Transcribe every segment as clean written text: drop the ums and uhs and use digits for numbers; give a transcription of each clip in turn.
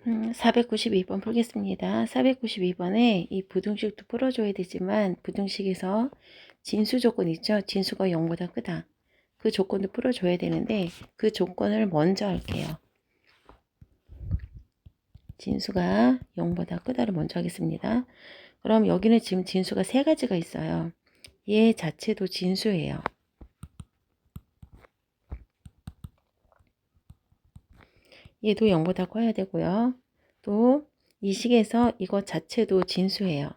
492번 풀겠습니다. 492번에 이 부등식도 풀어줘야 되지만 부등식에서 진수 조건 있죠? 진수가 0보다 크다. 그 조건도 풀어줘야 되는데 그 조건을 먼저 할게요. 진수가 0보다 크다를 먼저 하겠습니다. 그럼 여기는 지금 진수가 세 가지가 있어요. 얘 자체도 진수예요. 얘도 0보다 커야 되고요. 또 이 식에서 이거 자체도 진수예요.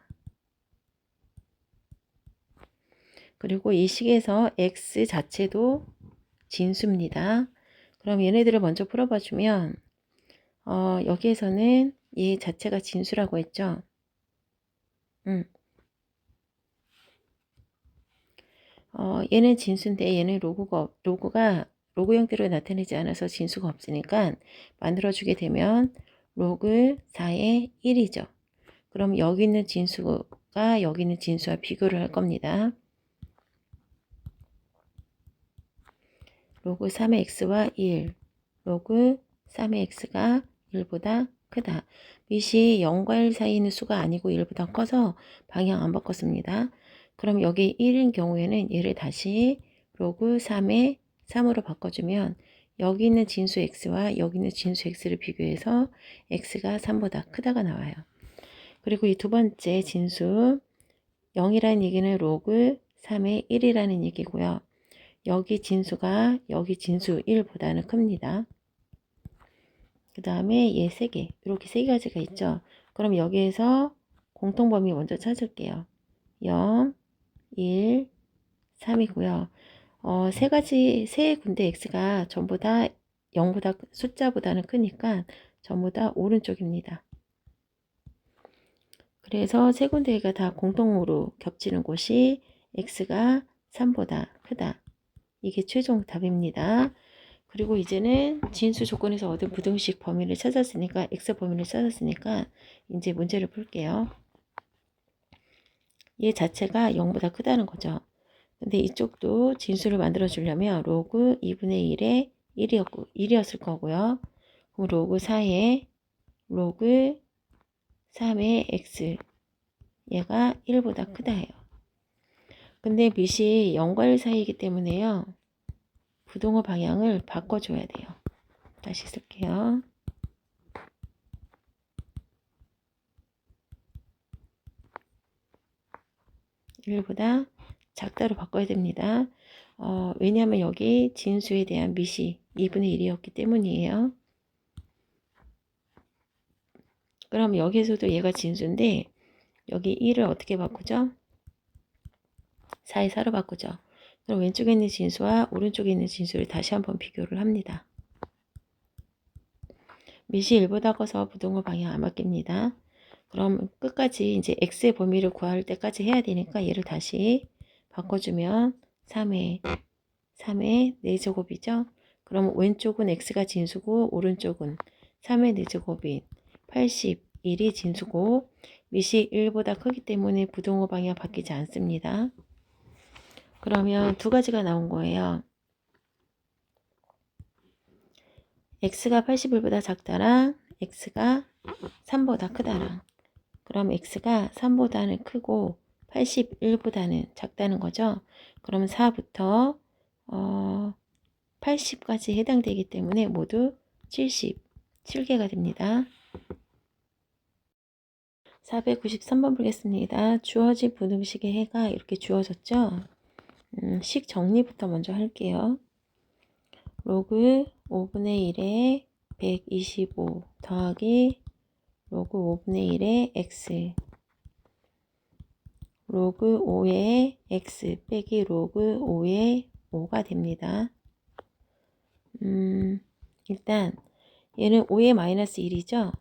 그리고 이 식에서 x 자체도 진수입니다. 그럼 얘네들을 먼저 풀어봐 주면 여기에서는 얘 자체가 진수라고 했죠. 얘는 진수인데 얘는 로그가 로그 형태로 나타내지 않아서 진수가 없으니까 만들어주게 되면 로그 4의 1이죠. 그럼 여기 있는 진수가 여기 있는 진수와 비교를 할 겁니다. 로그 3의 x와 1, 로그 3의 x가 1보다 크다. 밑이 0과 1 사이에 있는 수가 아니고 1보다 커서 방향 안 바꿨습니다. 그럼 여기 1인 경우에는 얘를 다시 로그 3의 3으로 바꿔주면 여기 있는 진수 x와 여기 있는 진수 x를 비교해서 x가 3보다 크다가 나와요. 그리고 이 두 번째 진수 0이라는 얘기는 로그 3의 1이라는 얘기고요. 여기 진수가 여기 진수 1보다는 큽니다. 그 다음에 얘 3개, 이렇게 3가지가 있죠. 그럼 여기에서 공통범위 먼저 찾을게요. 0, 1, 3이고요. 세 군데 x가 전부 다 0보다 숫자보다는 크니까 전부 다 오른쪽입니다. 그래서 세 군데가 다 공통으로 겹치는 곳이 x가 3보다 크다. 이게 최종 답입니다. 그리고 이제는 진수 조건에서 얻은 부등식 범위를 찾았으니까 x 범위를 찾았으니까 이제 문제를 풀게요. 얘 자체가 0보다 크다는 거죠. 근데 이쪽도 진수를 만들어 주려면 로그 2분의 1에 1이었을 거고요. 그럼 로그 4에 로그 3의 x 얘가 1보다 크다 해요. 근데 밑이 0과 1 사이이기 때문에요. 부동호 방향을 바꿔줘야 돼요. 다시 쓸게요. 1보다 작다로 바꿔야 됩니다. 왜냐하면 여기 진수에 대한 밑이 2분의 1이었기 때문이에요. 그럼 여기에서도 얘가 진수인데 여기 1을 어떻게 바꾸죠? 4의 4로 바꾸죠. 그럼 왼쪽에 있는 진수와 오른쪽에 있는 진수를 다시 한번 비교를 합니다. 밑이 1보다 커서 부동호 방향 안 바뀝니다. 그럼 끝까지 이제 x의 범위를 구할 때까지 해야 되니까 얘를 다시 바꿔주면 3의 4제곱이죠. 그럼 왼쪽은 x가 진수고 오른쪽은 3의 4제곱인 81이 진수고 밑이 1보다 크기 때문에 부동호 방향 바뀌지 않습니다. 그러면 두 가지가 나온 거예요. x가 81보다 작다랑 x가 3보다 크다랑. 그럼 x가 3보다는 크고 81보다는 작다는 거죠. 그럼 4부터 80까지 해당되기 때문에 모두 77개가 됩니다. 493번 보겠습니다. 주어진 부등식의 해가 이렇게 주어졌죠. 식 정리부터 먼저 할게요. 로그 5분의 1에 125 더하기 로그 5분의 1에 x 로그 5의 x 빼기 로그 5의 5가 됩니다. 일단 얘는 5의 마이너스 1이죠.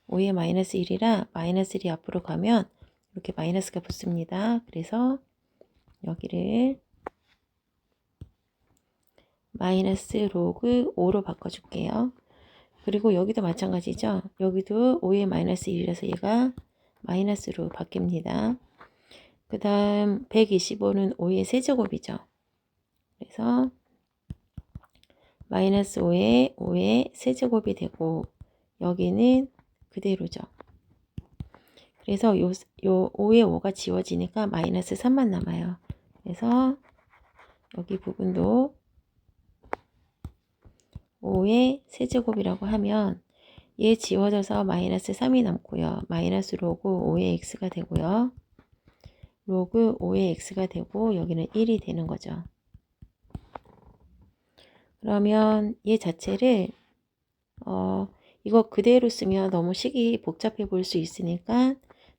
5의 마이너스 1이라 마이너스 1이 앞으로 가면 이렇게 마이너스가 붙습니다. 그래서 여기를 마이너스 로그 5로 바꿔줄게요. 그리고 여기도 마찬가지죠. 여기도 5의 마이너스 1이라서 얘가 마이너스로 바뀝니다. 그 다음 125는 5의 세제곱이죠. 그래서 마이너스 5의 세제곱이 되고 여기는 그대로죠. 그래서 요 5의 5가 지워지니까 마이너스 3만 남아요. 그래서 여기 부분도 5의 세제곱이라고 하면 얘 지워져서 마이너스 3이 남고요. 마이너스 로그 5의 x가 되고요. 로그 5의 x가 되고 여기는 1이 되는 거죠. 그러면 얘 자체를 이거 그대로 쓰면 너무 식이 복잡해 보일 수 있으니까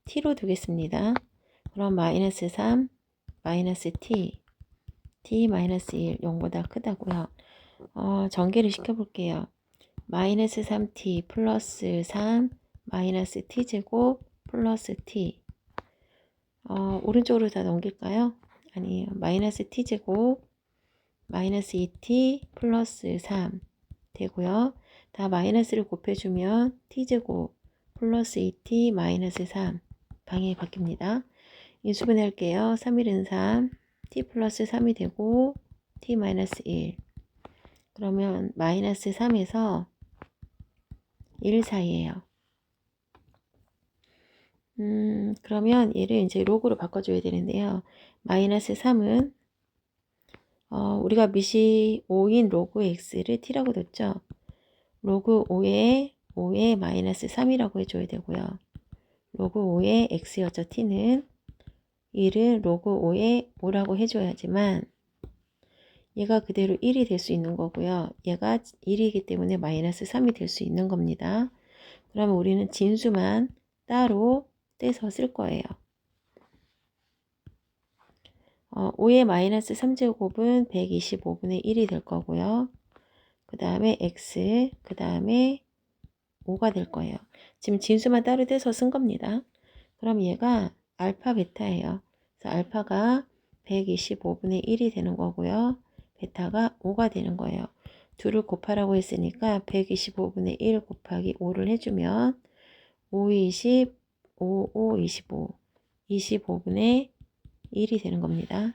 t로 두겠습니다. 그럼 마이너스 3, 마이너스 t, t 마이너스 1, 0보다 크다고요. 전개를 시켜볼게요. 마이너스 3t 플러스 3 마이너스 t제곱 플러스 t. 오른쪽으로 다 넘길까요? 아니에요. 마이너스 t제곱 마이너스 2t 플러스 3 되고요. 다 마이너스를 곱해주면 t제곱 플러스 2t 마이너스 3 방향이 바뀝니다. 인수분해 할게요. 3일은 3 t 플러스 3이 되고 t 마이너스 1. 그러면 마이너스 3에서 1 사이에요. 그러면 얘를 이제 로그로 바꿔줘야 되는데요. 마이너스 3은 우리가 미시 5인 로그 x를 t라고 뒀죠. 로그 5에 마이너스 3이라고 해줘야 되고요. 로그 5에 x였죠. t는 1은 로그 5에 5라고 해줘야지만 얘가 그대로 1이 될 수 있는 거고요. 얘가 1이기 때문에 마이너스 3이 될 수 있는 겁니다. 그러면 우리는 진수만 따로 떼서 쓸 거예요. 5의 마이너스 3제곱은 125분의 1이 될 거고요. 그 다음에 x, 그 다음에 5가 될 거예요. 지금 진수만 따로 떼서 쓴 겁니다. 그럼 얘가 알파 베타예요. 그래서 알파가 125분의 1이 되는 거고요. 베타가 5가 되는 거예요. 둘을 곱하라고 했으니까 125분의 1 곱하기 5를 해주면 5, 20, 5, 5, 25, 25분의 1이 되는 겁니다.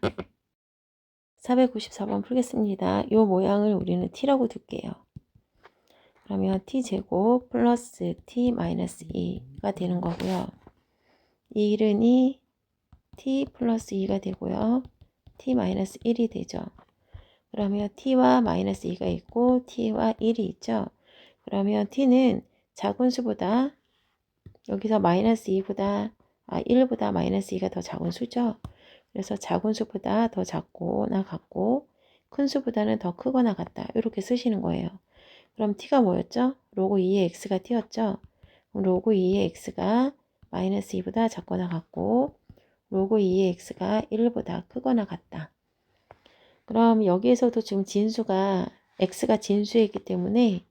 494번 풀겠습니다. 이 모양을 우리는 t라고 둘게요. 그러면 t제곱 플러스 t 마이너스 2가 되는 거고요. 이 1은 t 플러스 2가 되고요. t 마이너스 1이 되죠. 그러면 t와 마이너스 2가 있고 t와 1이 있죠. 그러면 t는 작은 수보다 여기서 마이너스 2보다 1보다 마이너스 2가 더 작은 수죠. 그래서 작은 수보다 더 작거나 같고 큰 수보다는 더 크거나 같다. 이렇게 쓰시는 거예요. 그럼 t가 뭐였죠? 로그 2의 x가 t였죠. 그럼 로그 2의 x가 마이너스 2보다 작거나 같고 로그 2의 x가 1보다 크거나 같다. 그럼 여기에서도 지금 진수가 x가 진수이기 때문에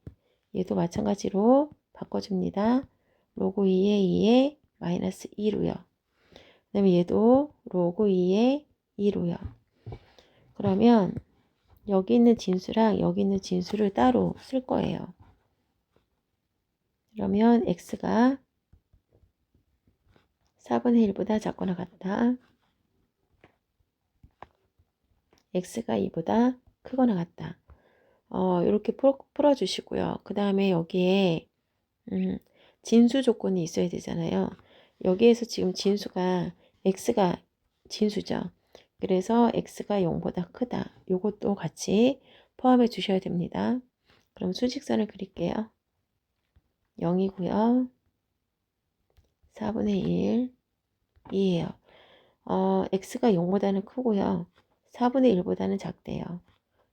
얘도 마찬가지로 바꿔줍니다. 로그 2의 2에 마이너스 2로요. 그 다음에 얘도 로그 2의 2로요. 그러면 여기 있는 진수랑 여기 있는 진수를 따로 쓸 거예요. 그러면 x가 4분의 1보다 작거나 같다. x가 2보다 크거나 같다. 이렇게 풀어주시고요. 그 다음에 여기에 진수 조건이 있어야 되잖아요. 여기에서 지금 진수가 x가 진수죠. 그래서 x가 0보다 크다. 이것도 같이 포함해 주셔야 됩니다. 그럼 수직선을 그릴게요. 0이고요. 4분의 1, 2예요. x가 0보다는 크고요. 4분의 1보다는 작대요.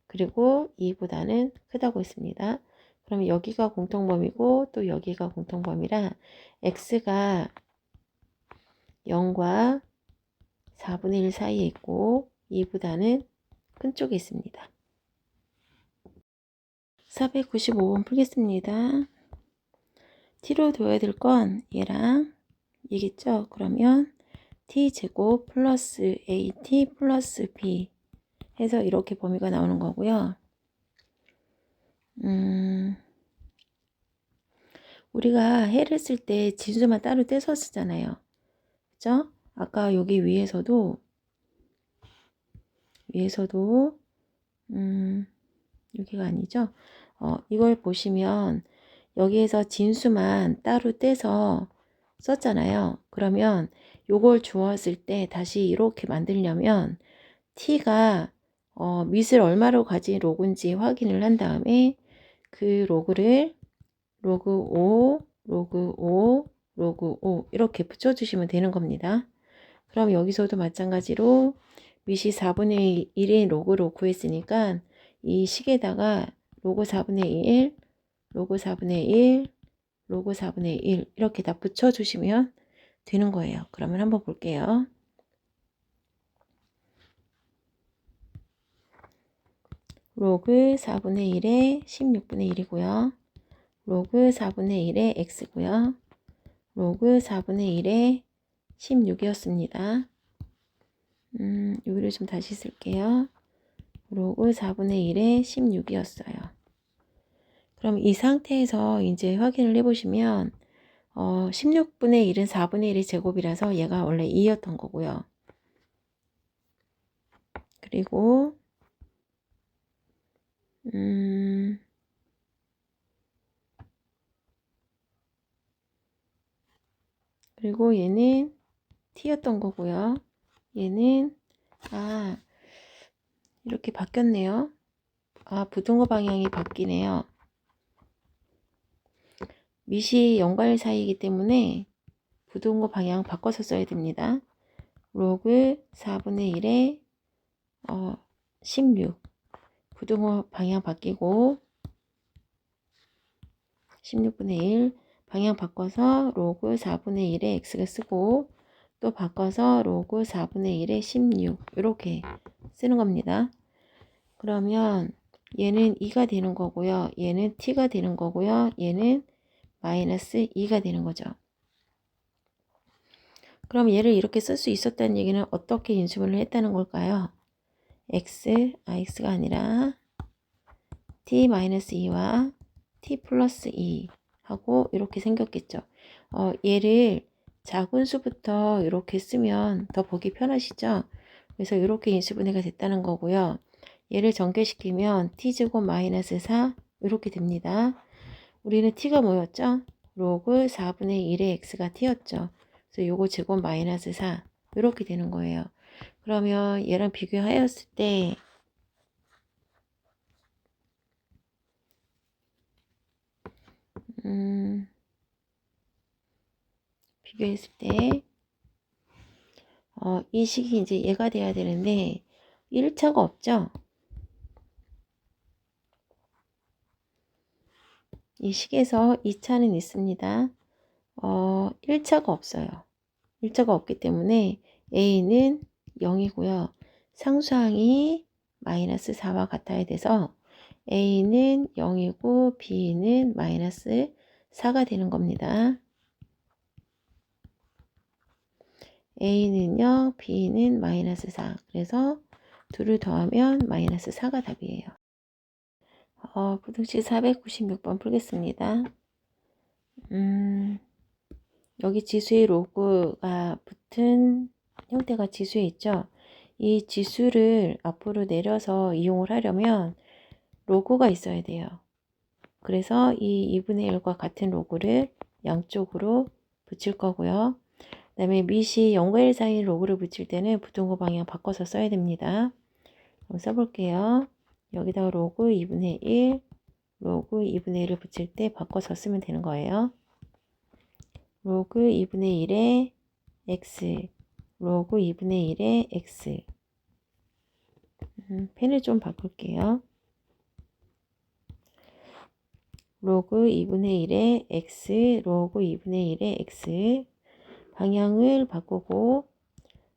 그리고 2보다는 크다고 했습니다. 그러면 여기가 공통범위고 또 여기가 공통범위라 x가 0과 4분의 1 사이에 있고 2보다는 큰 쪽에 있습니다. 495번 풀겠습니다. t로 둬야 될 건 얘랑 얘겠죠? 그러면 t제곱 플러스 at 플러스 b 해서 이렇게 범위가 나오는 거고요. 우리가 해를 쓸 때 진수만 따로 떼서 쓰잖아요. 그죠? 아까 여기 위에서도 여기가 아니죠? 이걸 보시면 여기에서 진수만 따로 떼서 썼잖아요. 그러면 요걸 주었을 때 다시 이렇게 만들려면 t가 밑을 얼마로 가진 로그인지 확인을 한 다음에 그 로그를 로그 5, 로그 5, 로그 5 이렇게 붙여주시면 되는 겁니다. 그럼 여기서도 마찬가지로 밑이 4분의 1의 로그로 구했으니까 이 식에다가 로그 4분의 1, 로그 4분의 1, 로그 4분의 1 이렇게 다 붙여주시면 되는 거예요. 그러면 한번 볼게요. 로그 4분의 1에 16분의 1이고요. 로그 4분의 1에 x고요. 로그 4분의 1에 16이었습니다. 여기를 좀 다시 쓸게요. 로그 4분의 1에 16이었어요. 그럼 이 상태에서 이제 확인을 해보시면 16분의 1은 4분의 1의 제곱이라서 얘가 원래 2였던 거고요. 그리고 그리고 얘는 t였던 거고요. 얘는 이렇게 바뀌었네요. 부등호 방향이 바뀌네요. 밑이 0과 1 사이이기 때문에 부등호 방향 바꿔서 써야 됩니다. 로그 4분의 1에 16 부등호 방향 바뀌고 16분의 1 방향 바꿔서 로그 4분의 1에 x가 쓰고 또 바꿔서 로그 4분의 1에 16 이렇게 쓰는 겁니다. 그러면 얘는 2가 되는 거고요. 얘는 t가 되는 거고요. 얘는 마이너스 2가 되는 거죠. 그럼 얘를 이렇게 쓸 수 있었다는 얘기는 어떻게 인수분을 했다는 걸까요? x가 아니라 t-2와 t 플러스 2 하고 이렇게 생겼겠죠. 얘를 작은 수부터 이렇게 쓰면 더 보기 편하시죠? 그래서 이렇게 인수분해가 됐다는 거고요. 얘를 전개시키면 t제곱 마이너스 4 이렇게 됩니다. 우리는 t가 뭐였죠? 로그 4분의 1의 x가 t였죠. 그래서 요거 제곱 마이너스 4 이렇게 되는 거예요. 그러면 얘랑 비교하였을 때 비교했을 때 이 식이 이제 얘가 돼야 되는데 1차가 없죠. 이 식에서 2차는 있습니다. 1차가 없어요. 1차가 없기 때문에 A는 0이고요. 상수항이 마이너스 4와 같아야 돼서 A는 0이고 B는 마이너스 4가 되는 겁니다. A는요, B는 마이너스 4. 그래서 둘을 더하면 마이너스 4가 답이에요. 부등식 496번 풀겠습니다. 여기 지수의 로그가 붙은 형태가 지수에 있죠. 이 지수를 앞으로 내려서 이용을 하려면 로그가 있어야 돼요. 그래서 이 2분의 1과 같은 로그를 양쪽으로 붙일 거고요. 그 다음에 밑이 0과 1 사이 로그를 붙일 때는 부등호 방향 바꿔서 써야 됩니다. 한번 써볼게요. 여기다가 로그 2분의 1, 로그 2분의 1을 붙일 때 바꿔서 쓰면 되는 거예요. 로그 2분의 1에 x, 로그 2분의 1에 x. 펜을 좀 바꿀게요. 로그 2분의 1에 x, 로그 2분의 1에 x. 방향을 바꾸고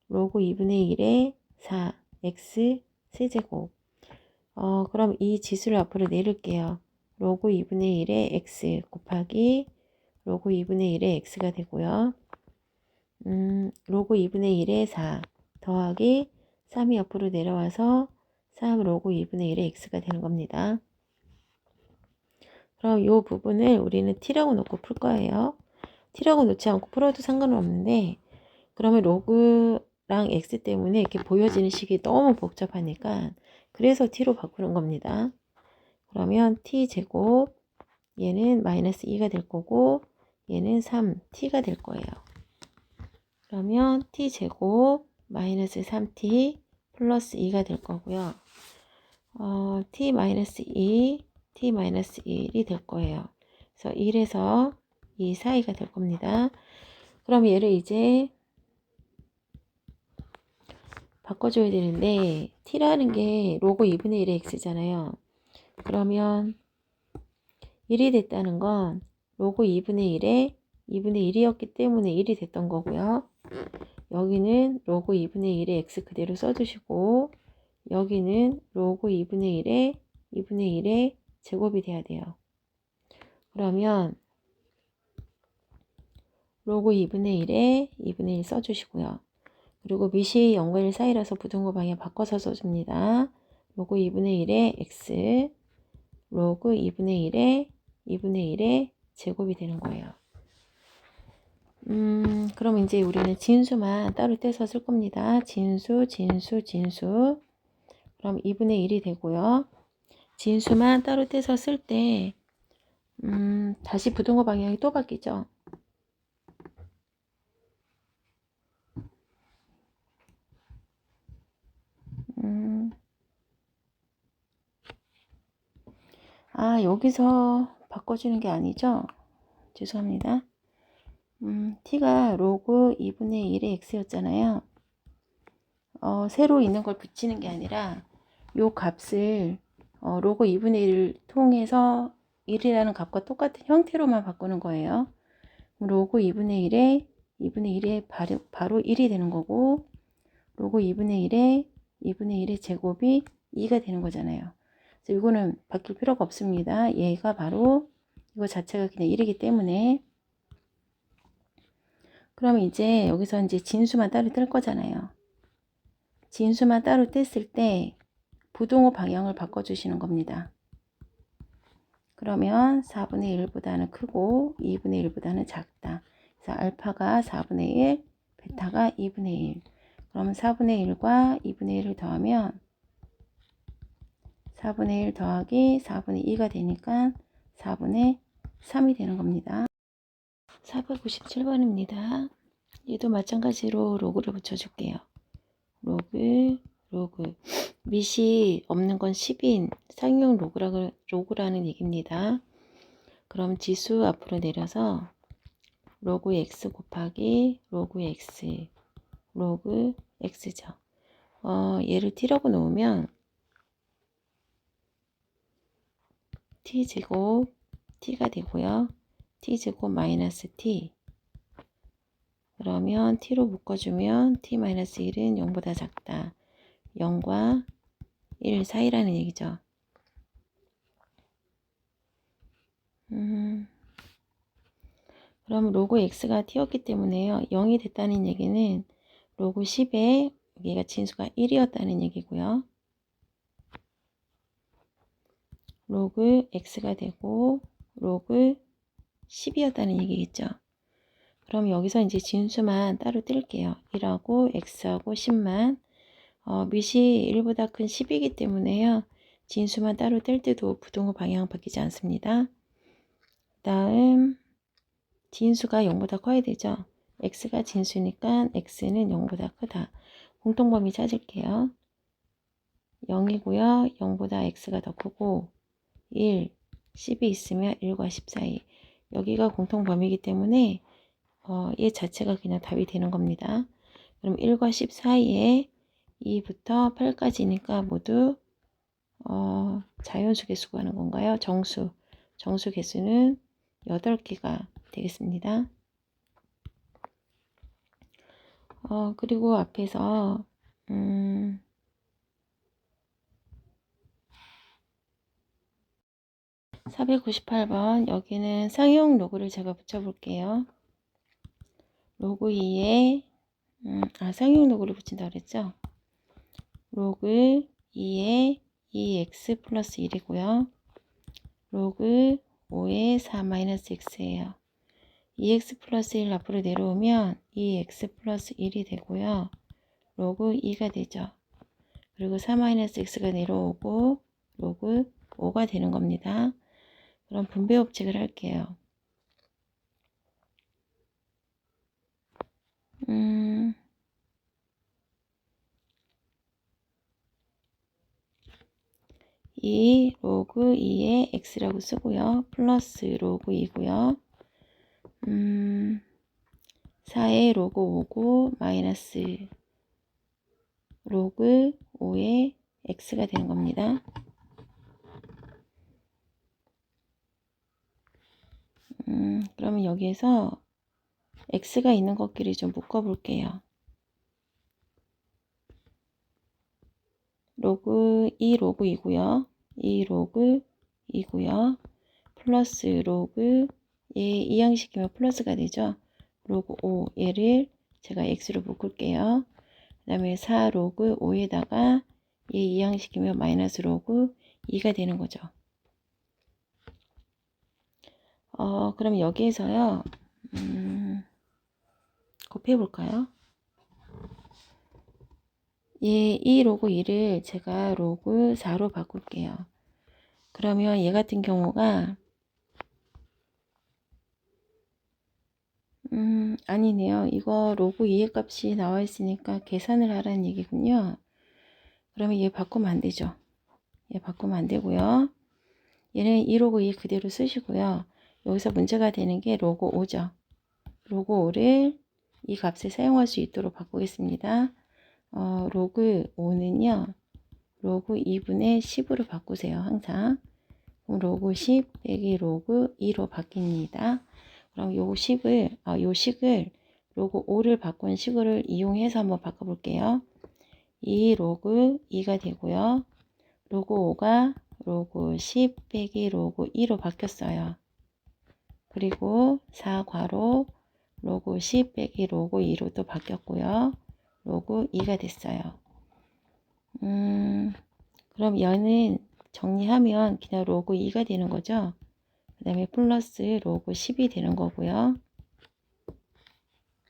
로그 2분의 1에 4, x 세제곱. 그럼 이 지수를 앞으로 내릴게요. 로그 2분의 1에 x 곱하기 로그 2분의 1에 x가 되고요. 로그 2분의 1에 4 더하기 3이 옆으로 내려와서 3 로그 2분의 1에 x가 되는 겁니다. 그럼 이 부분을 우리는 t라고 놓고 풀 거예요. t라고 놓지 않고 풀어도 상관은 없는데 그러면 로그랑 x 때문에 이렇게 보여지는 식이 너무 복잡하니까 그래서 t로 바꾸는 겁니다. 그러면 t제곱 얘는 마이너스 2가 될 거고 얘는 3t가 될 거예요. 그러면 t제곱 마이너스 3t 플러스 2가 될 거고요. t 마이너스 2, t 마이너스 1이 될 거예요. 그래서 1에서 2 사이가 될 겁니다. 그럼 얘를 이제 바꿔줘야 되는데 t라는 게 로그 2분의 1의 x잖아요. 그러면 1이 됐다는 건 로그 2분의 1에 2분의 1이었기 때문에 1이 됐던 거고요. 여기는 로그 2분의 1의 x 그대로 써주시고 여기는 로그 2분의 1에 2분의 1의 제곱이 돼야 돼요. 그러면 로그 2분의 1에 2분의 1 써주시고요. 그리고 밑이 0과 1 사이라서 부등호 방향 바꿔서 써줍니다. 로그 2분의 1에 x 로그 2분의 1에 2분의 1의 제곱이 되는 거예요. 그럼 이제 우리는 진수만 따로 떼서 쓸 겁니다. 진수. 그럼 2분의 1이 되고요. 진수만 따로 떼서 쓸 때, 다시 부등호 방향이 또 바뀌죠. 여기서 바꿔주는 게 아니죠? 죄송합니다. t가 로그 2분의 1의 x였잖아요. 새로 있는 걸 붙이는 게 아니라 요 값을 로그 2분의 1을 통해서 1이라는 값과 똑같은 형태로만 바꾸는 거예요. 로그 2분의 1에 2분의 1에 바로 1이 되는 거고 로그 2분의 1에 2분의 1의 제곱이 2가 되는 거잖아요. 그래서 이거는 바뀔 필요가 없습니다. 얘가 바로 이거 자체가 그냥 1이기 때문에 그러면 이제 여기서 이제 진수만 따로 뗄 거잖아요. 진수만 따로 뗐을 때 부등호 방향을 바꿔주시는 겁니다. 그러면 4분의 1보다는 크고 2분의 1보다는 작다. 그래서 알파가 4분의 1, 베타가 2분의 1. 그러면 4분의 1과 2분의 1을 더하면 4분의 1 더하기 4분의 2가 되니까 4분의 3이 되는 겁니다. 497번입니다. 얘도 마찬가지로 로그를 붙여줄게요. 로그 밑이 없는 건 10인 상용 로그라는 얘기입니다. 그럼 지수 앞으로 내려서 로그 x 곱하기 로그 x 로그 x죠. 얘를 t라고 놓으면 t제곱 t가 되고요. t제곱 마이너스 t 그러면 t로 묶어주면 t 마이너스 1은 0보다 작다. 0과 1 사이라는 얘기죠. 그럼 로그 x가 t였기 때문에요. 0이 됐다는 얘기는 로그 10에 여기가 진수가 1이었다는 얘기고요. 로그 x가 되고 로그 10이었다는 얘기겠죠. 그럼 여기서 이제 진수만 따로 뗄게요. 1하고 x하고 10만 밑이 1보다 큰 10이기 때문에요. 진수만 따로 뗄 때도 부등호 방향 바뀌지 않습니다. 다음 진수가 0보다 커야 되죠. x가 진수니까 x는 0보다 크다. 공통범위 찾을게요. 0이고요. 0보다 x가 더 크고 1, 10이 있으면 1과 10 사이. 여기가 공통범위이기 때문에 얘 자체가 그냥 답이 되는 겁니다. 그럼 1과 10 사이에 2부터 8까지니까 모두 자연수 개수 구하는 건가요? 정수 개수는 8개가 되겠습니다. 그리고 앞에서 498번 여기는 상용 로그를 제가 붙여볼게요. 로그 2에 상용 로그를 붙인다 그랬죠? 로그 2에 2x 플러스 1이고요. 로그 5에 4-x예요. 2x 플러스 1 앞으로 내려오면 2x 플러스 1이 되고요. 로그 2가 되죠. 그리고 4-x가 내려오고 로그 5가 되는 겁니다. 그럼 분배 법칙을 할게요. 2 로그 2의 x라고 쓰고요. 플러스 로그 2고요. 4의 로그 5고 마이너스 로그 5의 x가 되는 겁니다. 그러면 여기에서 x가 있는 것끼리 좀 묶어 볼게요. 로그 2 로그 2고요. 2 로그 2고요. 플러스 로그 얘 이항시키면 플러스가 되죠. 로그 5 얘를 제가 x로 묶을게요. 그 다음에 4 로그 5에다가 얘 이항시키면 마이너스 로그 2가 되는 거죠. 그럼 여기에서요. 곱해 볼까요? 얘 이 로그 2를 제가 로그 4로 바꿀게요. 그러면 얘 같은 경우가 아니네요. 이거 로그 2의 값이 나와 있으니까 계산을 하라는 얘기군요. 그러면 얘 바꾸면 안 되죠. 얘 바꾸면 안 되고요. 얘는 2 로그 2 그대로 쓰시고요. 여기서 문제가 되는 게 로그 5죠. 로그 5를 이 값에 사용할 수 있도록 바꾸겠습니다. 로그 5는요. 로그 2분의 10으로 바꾸세요. 항상. 그럼 로그 10 빼기 로그 2로 바뀝니다. 그럼 요 식을 로그 5를 바꾼 식을 이용해서 한번 바꿔볼게요. 2 로그 2가 되고요. 로그 5가 로그 10 빼기 로그 2로 바뀌었어요. 그리고 4 괄호 로그 10 빼기 로그 2로 또 바뀌었고요. 로그 2가 됐어요. 그럼 얘는 정리하면 그냥 로그 2가 되는 거죠. 그 다음에 플러스 로그 10이 되는 거고요.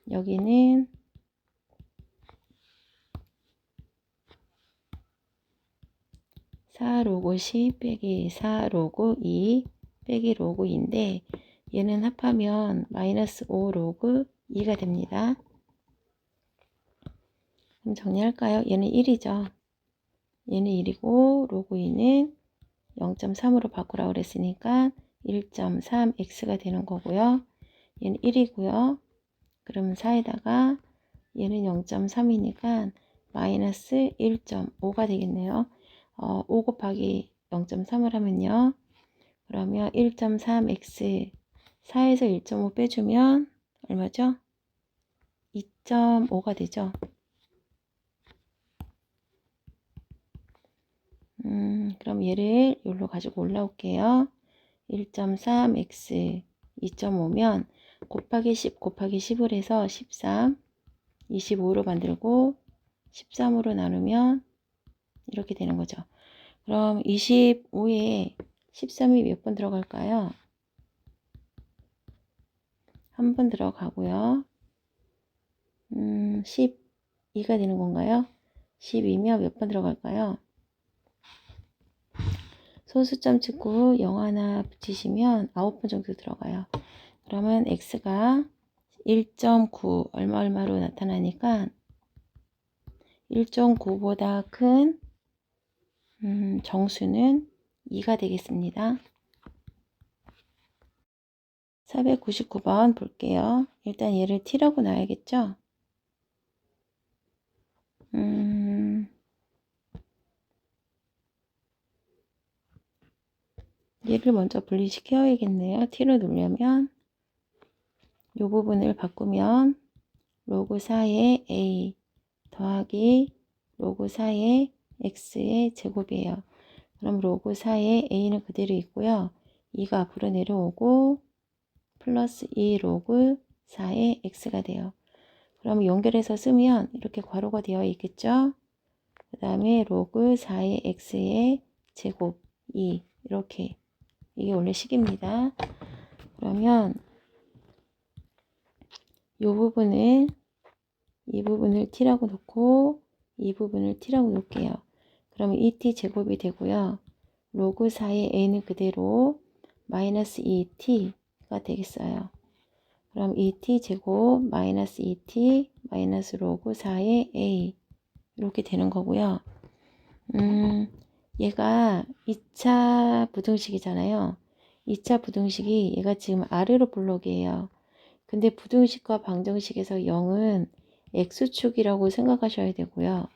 여기는 4 로그 10 빼기 4 로그 2 빼기 로그 2인데 얘는 합하면 마이너스 5 로그 2가 됩니다. 그럼 정리할까요? 얘는 1이죠. 얘는 1이고 로그 2는 0.3으로 바꾸라고 그랬으니까 1.3x가 되는 거고요. 얘는 1이고요. 그럼 4에다가 얘는 0.3이니까 마이너스 1.5가 되겠네요. 5 곱하기 0.3을 하면요. 그러면 1.3x 4에서 1.5 빼주면 얼마죠? 2.5가 되죠. 그럼 얘를 여기로 가지고 올라올게요. 1.3x 2.5면 곱하기 10 곱하기 10을 해서 13 25로 만들고 13으로 나누면 이렇게 되는 거죠. 그럼 25에 13이 몇 번 들어갈까요? 한 번 들어가고요. 12가 되는 건가요? 12면 몇 번 들어갈까요? 소수점 찍고 0 하나 붙이시면 9번 정도 들어가요. 그러면 x가 1.9 얼마로 나타나니까 1.9보다 큰 정수는 2가 되겠습니다. 499번 볼게요. 일단 얘를 t라고 놔야겠죠? 얘를 먼저 분리시켜야겠네요. t로 누르면 이 부분을 바꾸면 로그 4의 a 더하기 로그 4의 x의 제곱이에요. 그럼 로그 4의 a는 그대로 있고요. 2가 앞으로 내려오고 플러스 2 로그 4의 x가 돼요. 그럼 연결해서 쓰면 이렇게 괄호가 되어 있겠죠. 그 다음에 로그 4의 x의 제곱 2 이렇게 이게 원래 식입니다. 그러면 이 부분을 t라고 놓고 이 부분을 t라고 놓을게요. 그러면 2t 제곱이 되고요. 로그 4의 a는 그대로 마이너스 2t가 되겠어요. 그럼 2t 제곱 마이너스 2t 마이너스 로그 4의 a 이렇게 되는 거고요. 얘가 2차 부등식이잖아요. 2차 부등식이 얘가 지금 아래로 볼록이에요. 근데 부등식과 방정식에서 0은 x축이라고 생각하셔야 되고요.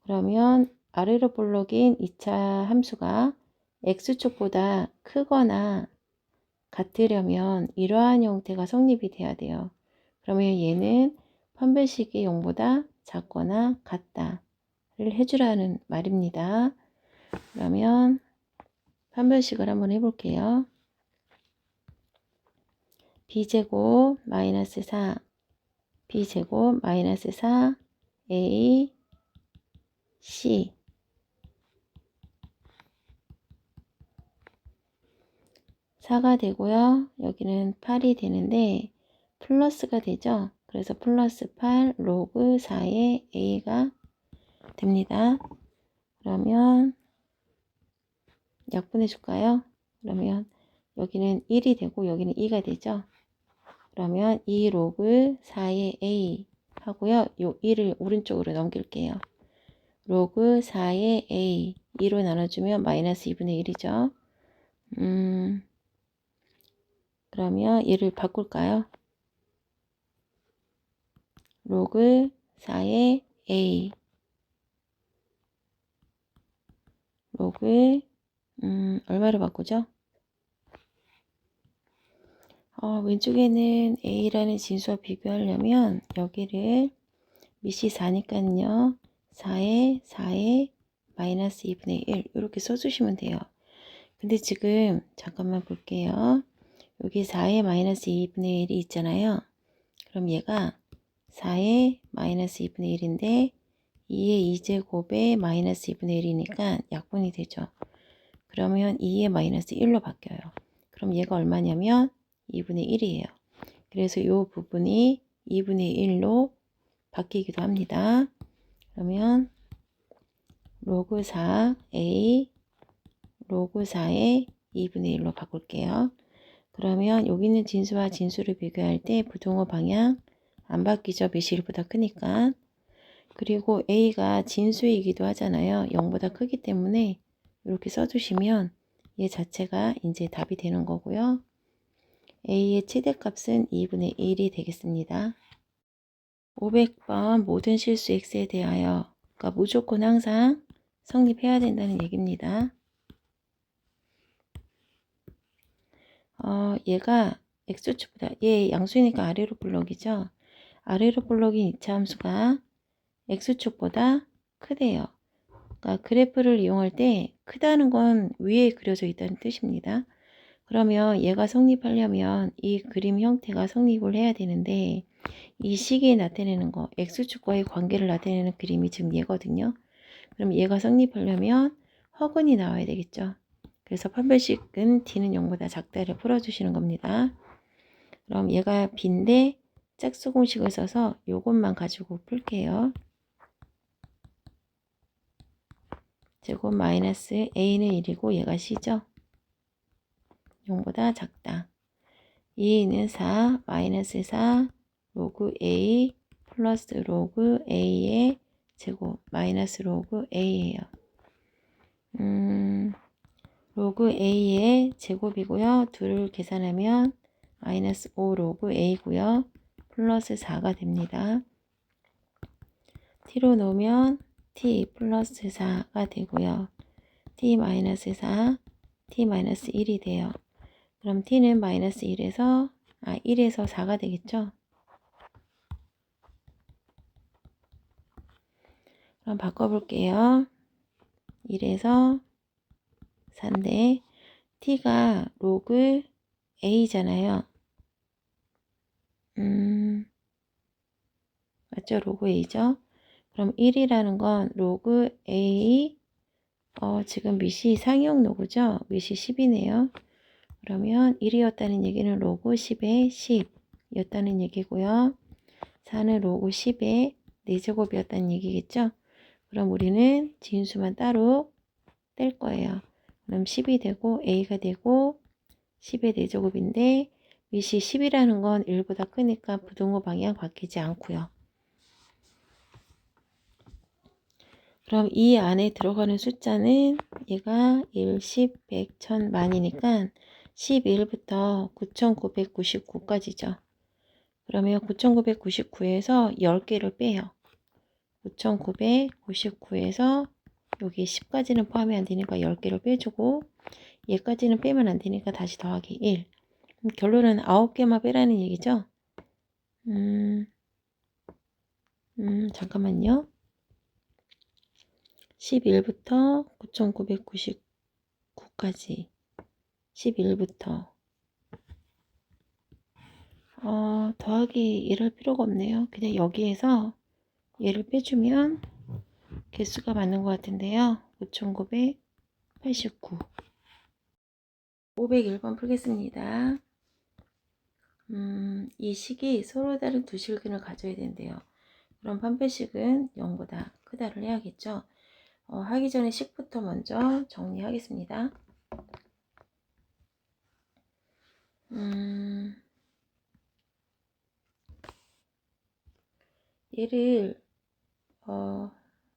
그러면 아래로 볼록인 2차 함수가 x축보다 크거나 같으려면 이러한 형태가 성립이 돼야 돼요. 그러면 얘는 판별식이 0보다 작거나 같다를 해주라는 말입니다. 그러면 판별식을 한번 해볼게요. b제곱 마이너스 4 b제곱 마이너스 4 a c 4가 되고요. 여기는 8이 되는데 플러스가 되죠. 그래서 플러스 8 로그 4의 a가 됩니다. 그러면 약분해 줄까요? 그러면 여기는 1이 되고 여기는 2가 되죠. 그러면 2 로그 4의 a 하고요. 요 1을 오른쪽으로 넘길게요. 로그 4의 a 2로 나눠주면 마이너스 2분의 1이죠. 그러면 얘를 바꿀까요? 로그 4의 a 로그 얼마로 바꾸죠? 왼쪽에는 a라는 진수와 비교하려면 여기를 밑이 4니까요. 4에 마이너스 2분의 1 이렇게 써주시면 돼요. 근데 지금 잠깐만 볼게요. 여기 4에 마이너스 2분의 1이 있잖아요. 그럼 얘가 4에 마이너스 2분의 1인데 2의 2제곱에 마이너스 2분의 1이니까 약분이 되죠. 그러면 2의 마이너스 1로 바뀌어요. 그럼 얘가 얼마냐면 2분의 1이에요. 그래서 이 부분이 2분의 1로 바뀌기도 합니다. 그러면 로그 4a 로그 4의 2분의 1로 바꿀게요. 그러면 여기 있는 진수와 진수를 비교할 때 부등호 방향 안 바뀌죠. 밑이 1보다 크니까. 그리고 a가 진수이기도 하잖아요. 0보다 크기 때문에 이렇게 써주시면 얘 자체가 이제 답이 되는 거고요. a의 최대값은 2분의 1이 되겠습니다. 500번 모든 실수 x에 대하여 그러니까 무조건 항상 성립해야 된다는 얘기입니다. 얘가 x축보다 얘 양수니까 아래로 볼록이죠. 아래로 볼록인 2차 함수가 x축보다 크대요. 그러니까 그래프를 이용할 때 크다는 건 위에 그려져 있다는 뜻입니다. 그러면 얘가 성립하려면 이 그림 형태가 성립을 해야 되는데 이 시기에 나타내는 거 x축과의 관계를 나타내는 그림이 지금 얘거든요. 그럼 얘가 성립하려면 허근이 나와야 되겠죠. 그래서 판별식은 t는 0보다 작다를 풀어주시는 겁니다. 그럼 얘가 b인데 짝수 공식을 써서 요것만 가지고 풀게요. 제곱 마이너스 a는 1이고 얘가 c죠. 0보다 작다. 2는 4 마이너스 4 로그 a 플러스 로그 a의 제곱 마이너스 로그 a예요. 로그 a의 제곱이고요. 둘을 계산하면 마이너스 5 로그 a고요. 플러스 4가 됩니다. t로 놓으면 t 플러스 4가 되고요. t 마이너스 4, t 마이너스 1이 돼요. 그럼 t는 마이너스 1에서 4가 되겠죠. 그럼 바꿔볼게요. 1에서 4인데 t가 로그 a잖아요. 맞죠? 로그 a죠. 그럼 1이라는 건 로그 a 지금 밑이 상용 로그죠? 밑이 10이네요. 그러면 1이었다는 얘기는 로그 10의 10이었다는 얘기고요. 4는 로그 10의 4제곱이었다는 얘기겠죠? 그럼 우리는 진수만 따로 뗄 거예요. 그럼 10이 되고 a가 되고 10의 4제곱인데 밑이 10이라는 건 1보다 크니까 부등호 방향 바뀌지 않고요. 그럼 이 안에 들어가는 숫자는 얘가 1, 10, 100, 1000, 만이니까 11부터 9999까지죠. 그러면 9999에서 10개를 빼요. 9999에서 여기 10까지는 포함이 안 되니까 10개를 빼주고 얘까지는 빼면 안 되니까 다시 더하기 1. 그럼 결론은 9개만 빼라는 얘기죠. 잠깐만요. 11부터 9999까지 11부터 더하기 1 할 필요가 없네요. 그냥 여기에서 얘를 빼주면 개수가 맞는 것 같은데요. 5989 501번 풀겠습니다. 이 식이 서로 다른 두 실근을 가져야 된대요. 그럼 판별식은 0보다 크다를 해야겠죠. 하기 전에 식부터 먼저 정리하겠습니다. 얘를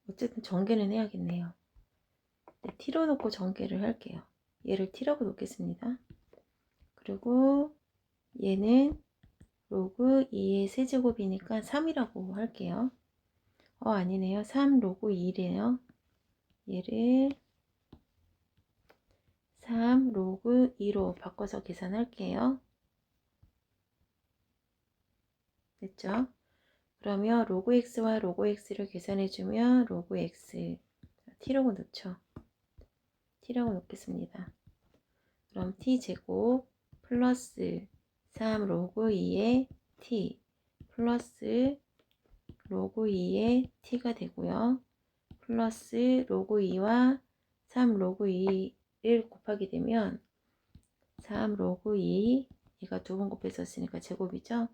어쨌든 전개는 해야겠네요. 네, t로 놓고 전개를 할게요. 얘를 t라고 놓겠습니다. 그리고 얘는 로그 2의 세제곱이니까 3이라고 할게요. 아니네요. 3 로그 2래요. 얘를 3 로그 2로 바꿔서 계산할게요. 됐죠? 그러면 로그 x와 로그 x를 계산해주면 로그 x t라고 넣죠. t라고 놓겠습니다. 그럼 t제곱 플러스 3 로그 2의 t 플러스 로그 2의 t가 되고요. 플러스 로그 2와 3 로그 2를 곱하게 되면 3 로그 2 얘가 두 번 곱해서 쓰니까 제곱이죠.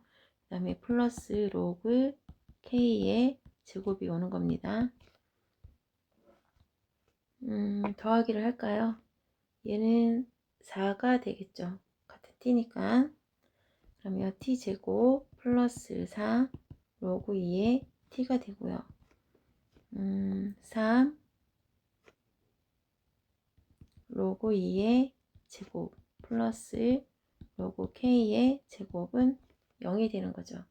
그 다음에 플러스 로그 k의 제곱이 오는 겁니다. 더하기를 할까요? 얘는 4가 되겠죠. 같은 t니까. 그러면 t제곱 플러스 4 로그 2의 t가 되고요. 3 로그 2의 제곱 플러스 로그 k의 제곱은 0이 되는 거죠.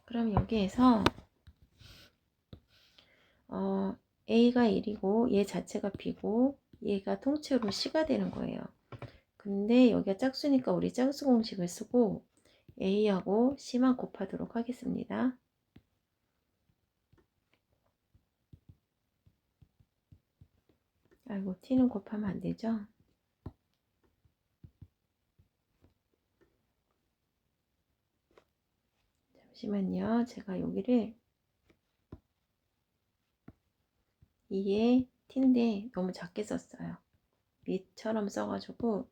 그럼 여기에서 a가 1이고 얘 자체가 b고 얘가 통째로 c가 되는 거예요. 근데 여기가 짝수니까 우리 짝수 공식을 쓰고 a하고 c만 곱하도록 하겠습니다. 아이고 t는 곱하면 안 되죠. 잠시만요. 제가 여기를 2에 t인데 너무 작게 썼어요. 밑처럼 써가지고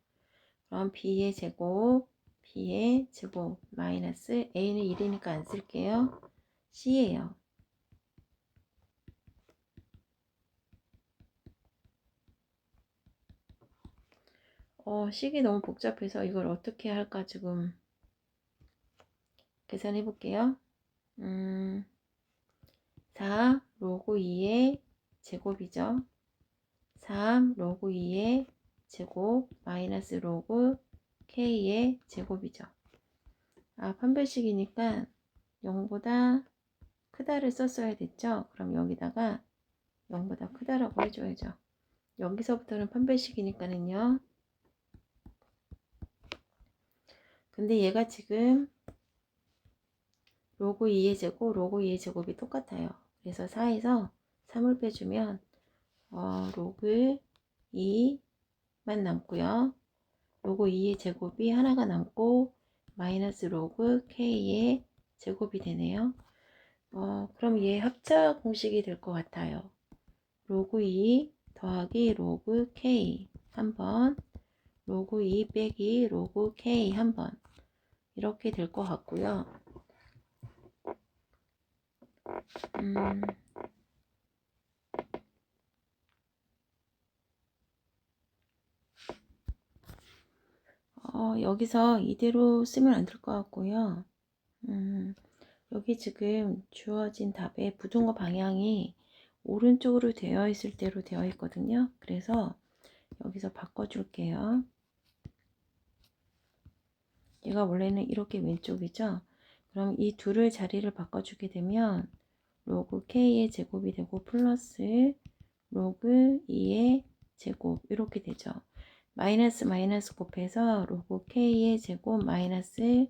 그럼 b의 제곱 b의 제곱 마이너스 a는 1이니까 안 쓸게요. c예요. 식이 너무 복잡해서 이걸 어떻게 할까 지금 계산해 볼게요. 4 로그 2의 제곱이죠. 3 로그 2의 제곱 마이너스 로그 k의 제곱이죠. 판별식이니까 0보다 크다를 썼어야 됐죠. 그럼 여기다가 0보다 크다라고 해줘야죠. 여기서부터는 판별식이니까는요. 근데 얘가 지금 로그 2의 제곱, 로그 2의 제곱이 똑같아요. 그래서 4에서 3을 빼주면 로그 2만 남고요. 로그 2의 제곱이 하나가 남고 마이너스 로그 k의 제곱이 되네요. 그럼 얘 합차 공식이 될 것 같아요. 로그 2 더하기 로그 k 한번, 로그 2 빼기 로그 k 한번 이렇게 될 것 같고요. 여기서 이대로 쓰면 안 될 것 같고요. 여기 지금 주어진 답의 부등호 방향이 오른쪽으로 되어 있을 대로 되어 있거든요. 그래서 여기서 바꿔줄게요. 얘가 원래는 이렇게 왼쪽이죠. 그럼 이 둘을 자리를 바꿔주게 되면 로그 K의 제곱이 되고 플러스 로그 2의 제곱 이렇게 되죠. 마이너스 마이너스 곱해서 로그 K의 제곱 마이너스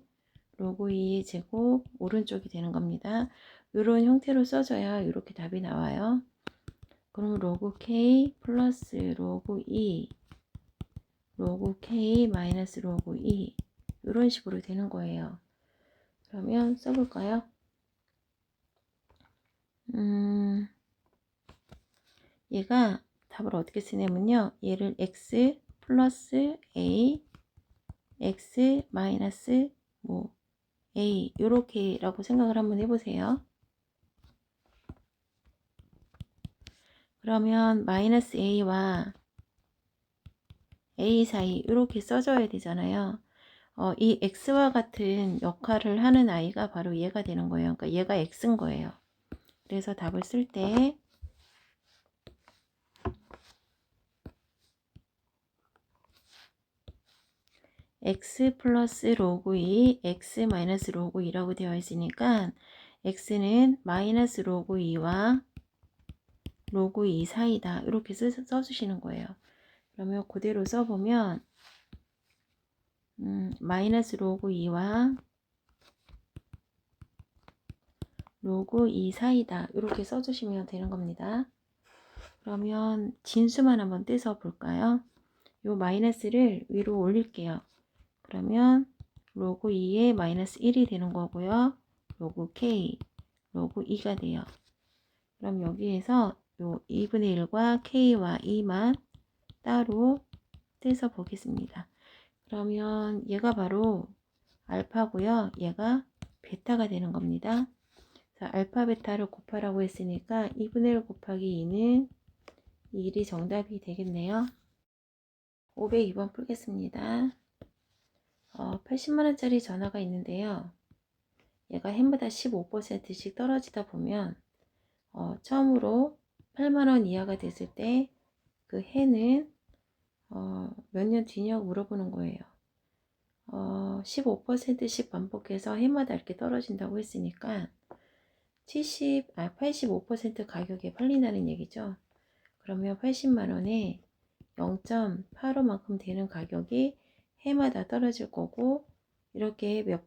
로그 2의 제곱 오른쪽이 되는 겁니다. 이런 형태로 써줘야 이렇게 답이 나와요. 그럼 로그 K 플러스 로그 2 로그 K 마이너스 로그 2 이런 식으로 되는 거예요. 그러면 써볼까요? 얘가 답을 어떻게 쓰냐면요. 얘를 x 플러스 a x 마이너스 뭐 a 요렇게 라고 생각을 한번 해보세요. 그러면 마이너스 a와 a 사이 이렇게 써줘야 되잖아요. 이 x와 같은 역할을 하는 아이가 바로 얘가 되는 거예요. 그러니까 얘가 x인 거예요. 그래서 답을 쓸 때 x 플러스 로그 2 x 마이너스 로그 2라고 되어 있으니까 x는 마이너스 로그 2와 로그 2 사이다 이렇게 써주시는 거예요. 그러면 그대로 써보면 마이너스 로그 2와 로그 2 사이다 이렇게 써주시면 되는 겁니다. 그러면 진수만 한번 떼서 볼까요? 요 마이너스를 위로 올릴게요. 그러면 로그 2에 마이너스 1이 되는 거고요. 로그 K, 로그 2가 돼요. 그럼 여기에서 요 2분의 1과 K와 2만 따로 떼서 보겠습니다. 그러면 얘가 바로 알파고요. 얘가 베타가 되는 겁니다. 자, 알파 베타를 곱하라고 했으니까 2분의 1 곱하기 2는 1이 정답이 되겠네요. 502번 풀겠습니다. 80만원짜리 전화가 있는데요. 얘가 해마다 15%씩 떨어지다 보면 처음으로 8만원 이하가 됐을 때 그 해는 몇 년 뒤냐고 물어보는 거예요. 15%씩 반복해서 해마다 이렇게 떨어진다고 했으니까 85% 가격에 팔린다는 얘기죠. 그러면 80만원에 0.85만큼 되는 가격이 해마다 떨어질 거고 이렇게 몇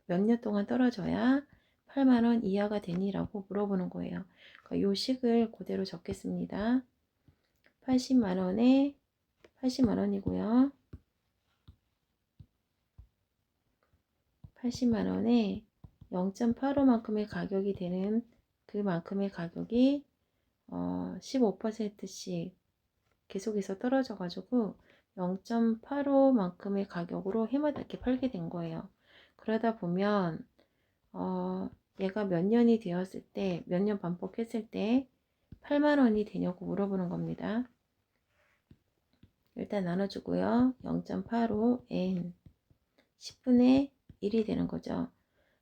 년 동안 떨어져야 8만원 이하가 되니라고 물어보는 거예요. 그러니까 요 식을 그대로 적겠습니다. 80만원에 80만원이고요. 80만원에 0.85만큼의 가격이 되는 그만큼의 가격이 15%씩 계속해서 떨어져 가지고 0.85만큼의 가격으로 해마다 이렇게 팔게 된 거예요. 그러다 보면 얘가 몇 년이 되었을 때, 몇 년 반복했을 때 8만원이 되냐고 물어보는 겁니다. 일단 나눠주고요. 0.85n 10분의 1이 되는 거죠.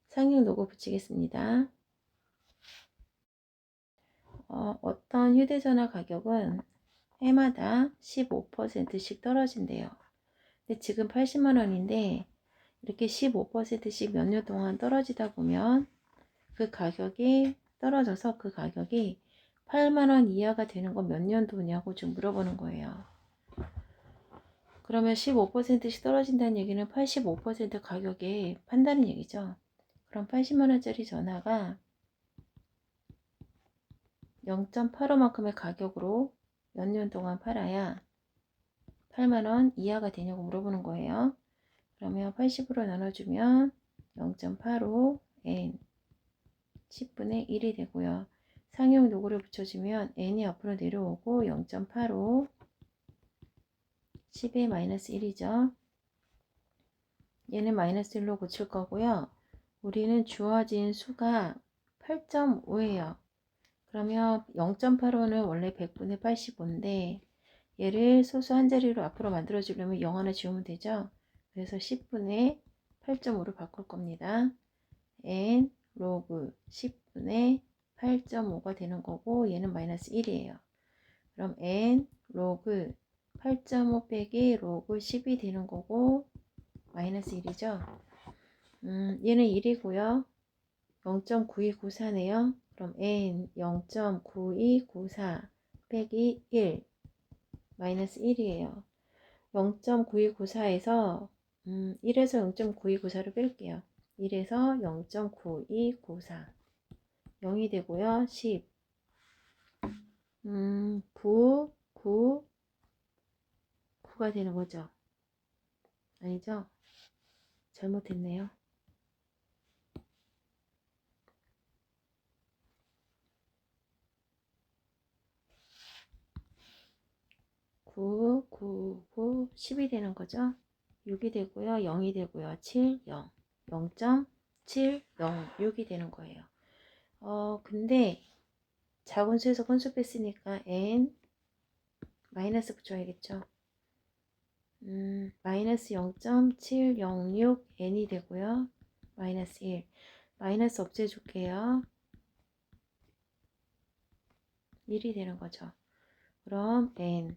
상용 로고 붙이겠습니다. 어떤 휴대전화 가격은 해마다 15%씩 떨어진대요. 근데 지금 80만원인데 이렇게 15%씩 몇 년 동안 떨어지다 보면 그 가격이 떨어져서 그 가격이 8만원 이하가 되는 건 몇 년도냐고 지금 물어보는 거예요. 그러면 15%씩 떨어진다는 얘기는 85% 가격에 판다는 얘기죠. 그럼 80만원짜리 전화가 0.85만큼의 가격으로 몇 년 동안 팔아야 8만원 이하가 되냐고 물어보는 거예요. 그러면 80으로 나눠주면 0.85n 10분의 1이 되고요. 상용 로고를 붙여주면 n이 앞으로 내려오고 0.85 10의 마이너스 1이죠. 얘는 마이너스 1로 고칠 거고요. 우리는 주어진 수가 8.5예요. 그러면 0.85는 원래 100분의 85인데 얘를 소수 한 자리로 앞으로 만들어 주려면 0 하나 지우면 되죠. 그래서 10분의 8.5로 바꿀 겁니다. n 로그 10분의 8.5가 되는 거고 얘는 마이너스 1이에요. 그럼 n 로그 8.5 빼기 로그 10이 되는 거고 마이너스 1이죠. 얘는 1이고요. 0.9294네요. 그럼 n 0.9294 빼기 1 마이너스 1이에요. 0.9294에서 1에서 0.9294를 뺄게요. 1에서 0.9294 0이 되고요. 10 9가 되는 거죠. 아니죠? 잘못했네요. 10이 되는 거죠. 6이 되고요. 0이 되고요. 7, 0. 0.706이 되는 거예요. 근데 작은 수에서 큰 수 뺐으니까 n 마이너스 붙여야겠죠. 마이너스 0.706n이 되고요. 마이너스 1. 마이너스 없애줄게요. 1이 되는 거죠. 그럼 n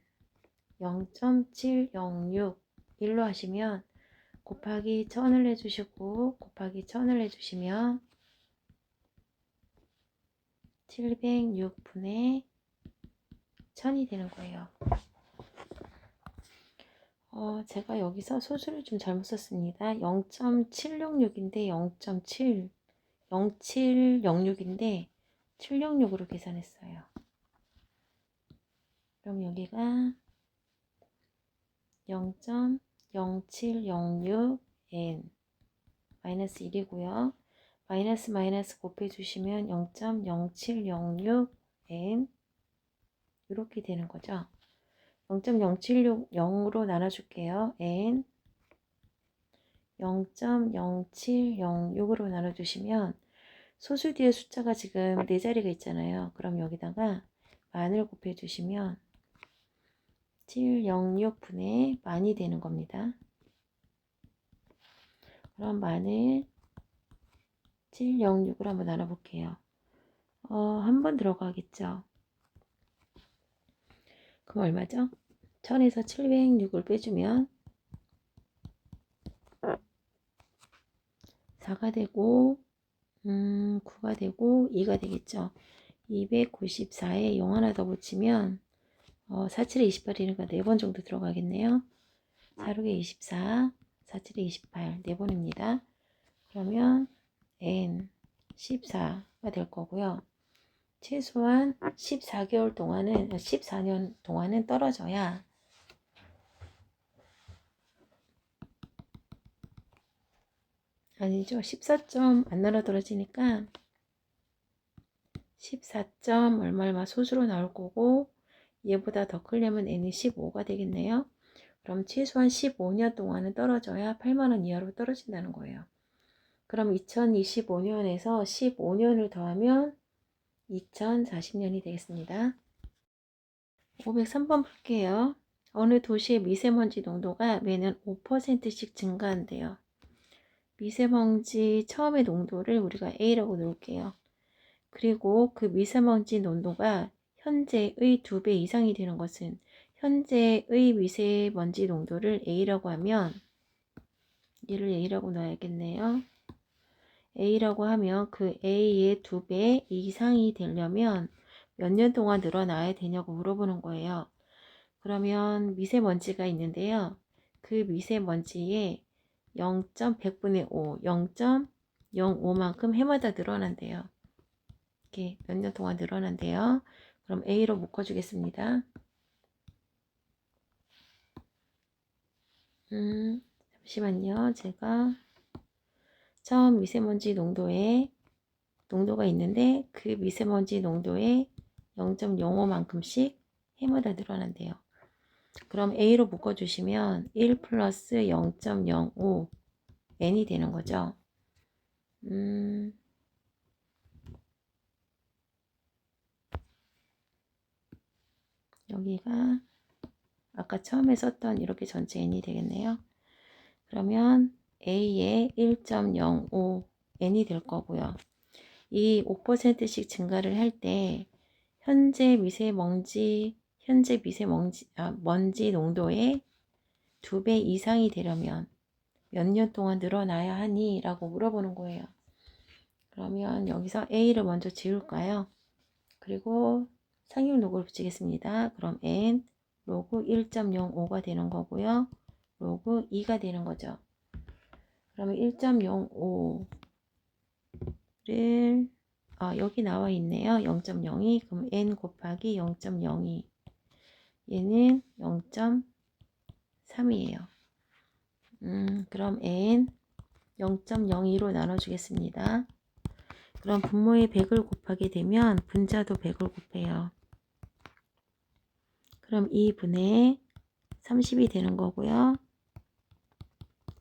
0.706 1로 하시면 곱하기 1000을 해주시고 곱하기 1000을 해주시면 706분의 1000이 되는 거예요. 제가 여기서 소수를 좀 잘못 썼습니다. 0.766인데 0706인데 766으로 계산했어요. 그럼 여기가 0.0706n 마이너스 1이고요. 마이너스 마이너스 곱해 주시면 0.0706n 이렇게 되는 거죠. 0.0760으로 나눠줄게요. n 0.0706으로 나눠주시면 소수 뒤에 숫자가 지금 4자리가 있잖아요. 그럼 여기다가 만을 곱해 주시면 706분의 만이 되는 겁니다. 그럼 만을 706으로 한번 나눠볼게요. 한 번 들어가겠죠. 그럼 얼마죠? 1000에서 706을 빼주면 4가 되고 9가 되고 2가 되겠죠. 294에 0 하나 더 붙이면 47에 28이니까 4번 정도 들어가겠네요. 46에 24, 47에 28, 4번입니다. 그러면 n 14가 될 거고요. 최소한 14개월 동안은 14년 동안은 떨어져야 아니죠. 14점 안 날아 떨어지니까 14점 얼마 소수로 나올 거고 얘보다 더 크려면 n이 15가 되겠네요. 그럼 최소한 15년 동안은 떨어져야 8만원 이하로 떨어진다는 거예요. 그럼 2025년에서 15년을 더하면 2040년이 되겠습니다. 503번 볼게요. 어느 도시의 미세먼지 농도가 매년 5%씩 증가한대요. 미세먼지 처음의 농도를 우리가 A라고 놓을게요. 그리고 그 미세먼지 농도가 현재의 2배 이상이 되는 것은 현재의 미세먼지 농도를 A라고 하면 얘를 A라고 넣어야겠네요. A라고 하면 그 A의 2배 이상이 되려면 몇 년 동안 늘어나야 되냐고 물어보는 거예요. 그러면 미세먼지가 있는데요. 그 미세먼지의 0.100분의 5, 0.05만큼 해마다 늘어난대요. 이렇게 몇 년 동안 늘어난대요. 그럼 A로 묶어주겠습니다. 잠시만요. 제가 처음 미세먼지 농도가 있는데 그 미세먼지 농도의 0.05만큼씩 해마다 늘어난대요. 그럼 A로 묶어주시면 1 플러스 0.05 n이 되는 거죠. 여기가 아까 처음에 썼던 이렇게 전체 n이 되겠네요. 그러면 A의 1.05 N이 될 거고요. 이 5%씩 증가를 할 때 현재 미세먼지 먼지 농도의 2배 이상이 되려면 몇 년 동안 늘어나야 하니? 라고 물어보는 거예요. 그러면 여기서 A를 먼저 지울까요? 그리고 상육 로그를 붙이겠습니다. 그럼 N 로그 1.05가 되는 거고요. 로그 2가 되는 거죠. 그러면 1.05를 여기 나와 있네요. 0.02. 그럼 N 곱하기 0.02. 얘는 0.3이에요. 그럼 N 0.02로 나눠주겠습니다. 그럼 분모의 100을 곱하게 되면 분자도 100을 곱해요. 그럼 2분의 30이 되는 거고요.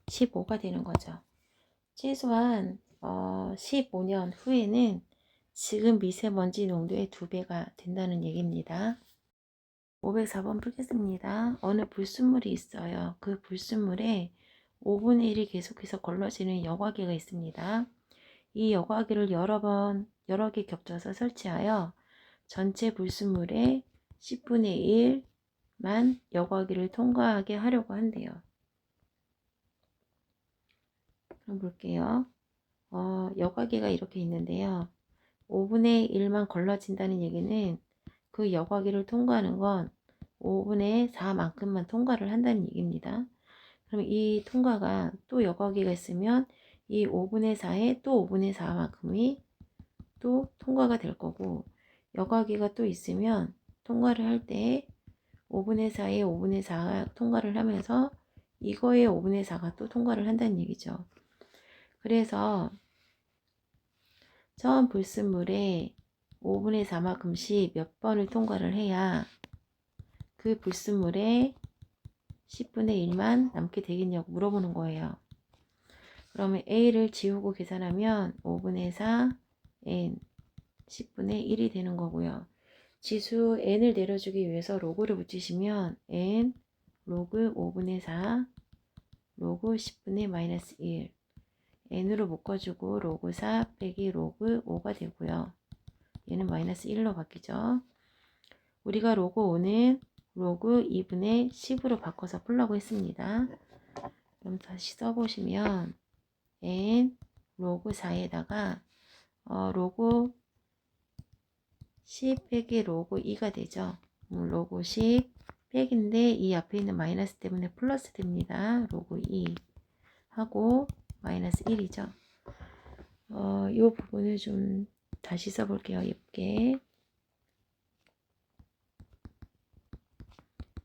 15가 되는 거죠. 최소한 15년 후에는 지금 미세먼지 농도의 2배가 된다는 얘기입니다. 504번 풀겠습니다. 어느 불순물이 있어요. 그 불순물에 5분의 1이 계속해서 걸러지는 여과기가 있습니다. 이 여과기를 여러 개 겹쳐서 설치하여 전체 불순물의 10분의 1만 여과기를 통과하게 하려고 한대요. 그럼 볼게요. 여과기가 이렇게 있는데요. 5분의 1만 걸러진다는 얘기는 그 여과기를 통과하는 건 5분의 4만큼만 통과를 한다는 얘기입니다. 그럼 이 통과가 또 여과기가 있으면 이 5분의 4에 또 5분의 4만큼이 또 통과가 될 거고, 여과기가 또 있으면 통과를 할 때 5분의 4에 5분의 4가 통과를 하면서 이거에 5분의 4가 또 통과를 한다는 얘기죠. 그래서 처음 불순물에 5분의 4만큼씩 몇 번을 통과를 해야 그 불순물에 10분의 1만 남게 되겠냐고 물어보는 거예요. 그러면 A를 지우고 계산하면 5분의 4 N 10분의 1이 되는 거고요. 지수 N을 내려주기 위해서 로그를 붙이시면 N 로그 5분의 4 로그 10분의 마이너스 1 N으로 묶어주고 로그 4 빼기 로그 5가 되고요. 얘는 마이너스 1로 바뀌죠. 우리가 로그 5는 로그 2분의 10으로 바꿔서 풀라고 했습니다. 그럼 다시 써보시면 N 로그 4에다가 로그 10 빼기 로그 2가 되죠. 로그 10 빼기인데 이 앞에 있는 마이너스 때문에 플러스 됩니다. 로그 2 하고 마이너스 1이죠. 이 부분을 좀 다시 써볼게요. 예쁘게.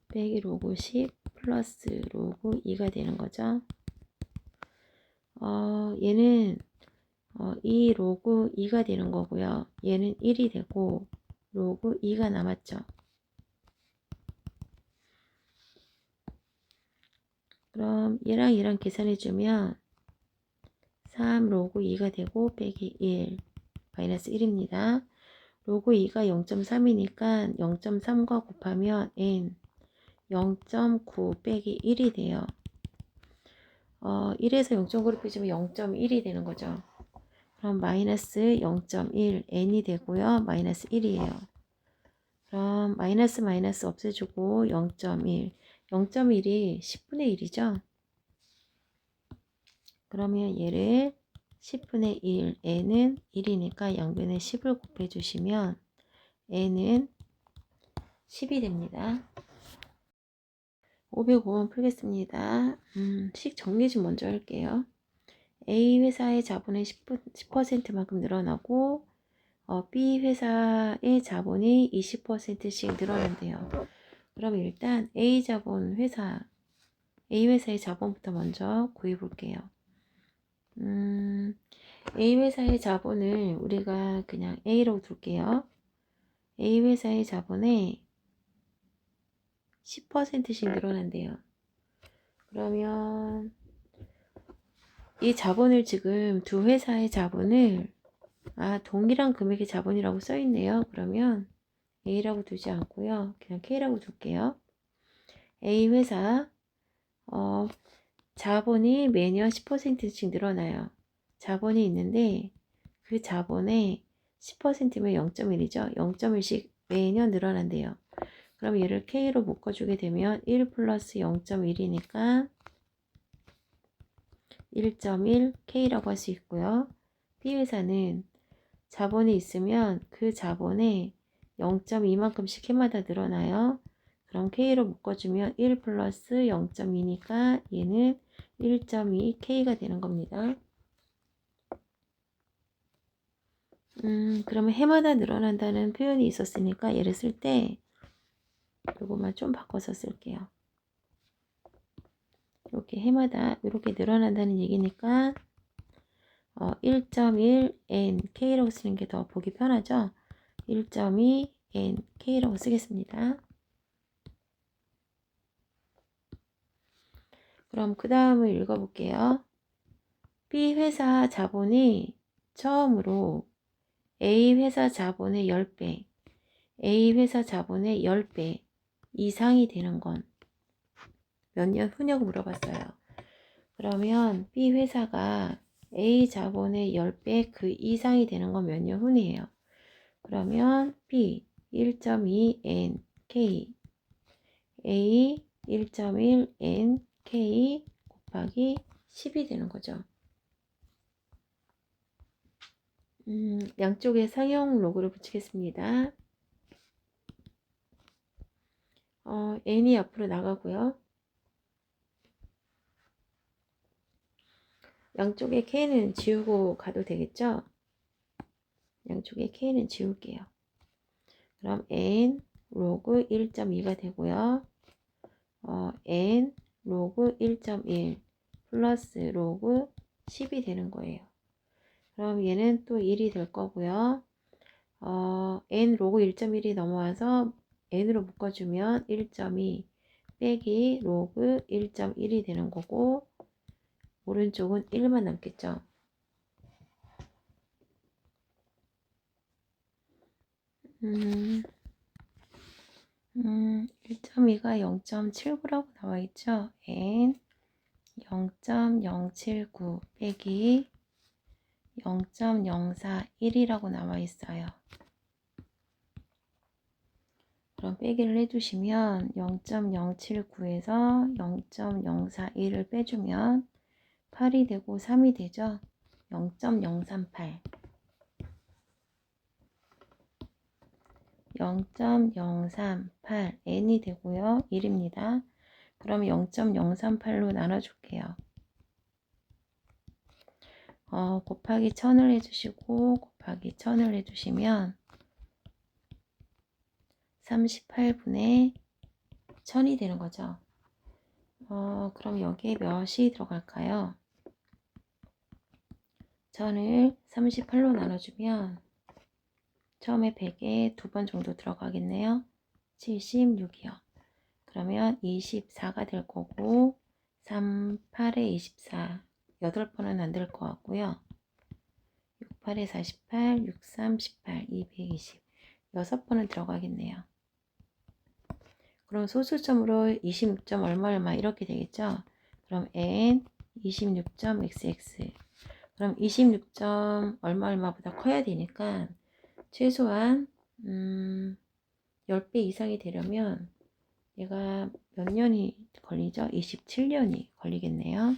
빼기 로그 10 플러스 로그 2가 되는 거죠. 얘는 이 로그 2가 되는 거고요. 얘는 1이 되고 로그 2가 남았죠. 그럼 얘랑 계산해주면 3 로그 2가 되고 빼기 1 마이너스 1입니다. 로그 2가 0.3이니까 0.3과 곱하면 n 0.9 빼기 1이 돼요. 1에서 0.9를 빼주면 0.1이 되는 거죠. 그럼 마이너스 0.1 n이 되고요. 마이너스 1이에요. 그럼 마이너스 없애주고 0.1 0.1이 10분의 1이죠. 그러면 얘를 10분의 1 n은 1이니까 양변에 10을 곱해주시면 n은 10이 됩니다. 505번 풀겠습니다. 식 정리 좀 먼저 할게요. A 회사의 자본의 10%만큼 늘어나고 B 회사의 자본이 20%씩 늘어난대요. 그럼 일단 A 회사의 자본부터 먼저 구해 볼게요. A 회사의 자본을 우리가 그냥 A로 둘게요. A 회사의 자본에 10%씩 늘어난대요. 그러면 이 자본을 지금 두 회사의 자본을 동일한 금액의 자본이라고 써 있네요. 그러면 A라고 두지 않고요. 그냥 K라고 둘게요. A 회사 자본이 매년 10%씩 늘어나요. 자본이 있는데 그 자본의 10%면 0.1이죠. 0.1씩 매년 늘어난대요. 그럼 얘를 K로 묶어주게 되면 1 플러스 0.1이니까 1.1K라고 할 수 있고요. B회사는 자본이 있으면 그 자본에 0.2만큼씩 해마다 늘어나요. 그럼 K로 묶어주면 1 플러스 0.2니까 얘는 1.2K가 되는 겁니다. 그러면 해마다 늘어난다는 표현이 있었으니까 얘를 쓸 때 요것만 좀 바꿔서 쓸게요. 이렇게 해마다 이렇게 늘어난다는 얘기니까 1.1nk라고 쓰는 게 더 보기 편하죠. 1.2nk라고 쓰겠습니다. 그럼 그 다음을 읽어볼게요. B 회사 자본이 처음으로 A 회사 자본의 10배, A 회사 자본의 10배 이상이 되는 건 몇 년 후냐고 물어봤어요. 그러면 B 회사가 A 자본의 10배 그 이상이 되는 건 몇 년 후이에요. 그러면 B 1.2nk A 1.1nk 곱하기 10이 되는 거죠. 양쪽에 상용 로그를 붙이겠습니다. n이 앞으로 나가고요. 양쪽에 k는 지우고 가도 되겠죠? 양쪽에 k는 지울게요. 그럼 n 로그 1.2가 되고요. n 로그 1.1 플러스 로그 10이 되는 거예요. 그럼 얘는 또 1이 될 거고요. n 로그 1.1이 넘어와서 n으로 묶어주면 1.2 빼기 로그 1.1이 되는 거고 오른쪽은 1만 남겠죠. 1.2가 0.79라고 나와 있죠. n 0.079 빼기 0.041이라고 나와 있어요. 그럼 빼기를 해주시면 0.079에서 0.041을 빼주면 8이 되고 3이 되죠. 0.038 0.038 n이 되고요. 1입니다. 그럼 0.038로 나눠줄게요. 곱하기 1000을 해주시고 곱하기 1000을 해주시면 38분의 1000이 되는 거죠. 그럼 여기에 몇이 들어갈까요? 1000을 38로 나눠주면 처음에 100에 2번 정도 들어가겠네요. 76이요. 그러면 24가 될 거고 3, 8에 24 8번은 안 될 것 같고요. 6, 8에 48, 6, 3, 18, 220 6번은 들어가겠네요. 그럼 소수점으로 26점 얼마 이렇게 되겠죠. 그럼 n 26.xx 그럼 26점 얼마보다 커야 되니까 최소한 10배 이상이 되려면 얘가 몇 년이 걸리죠? 27년이 걸리겠네요.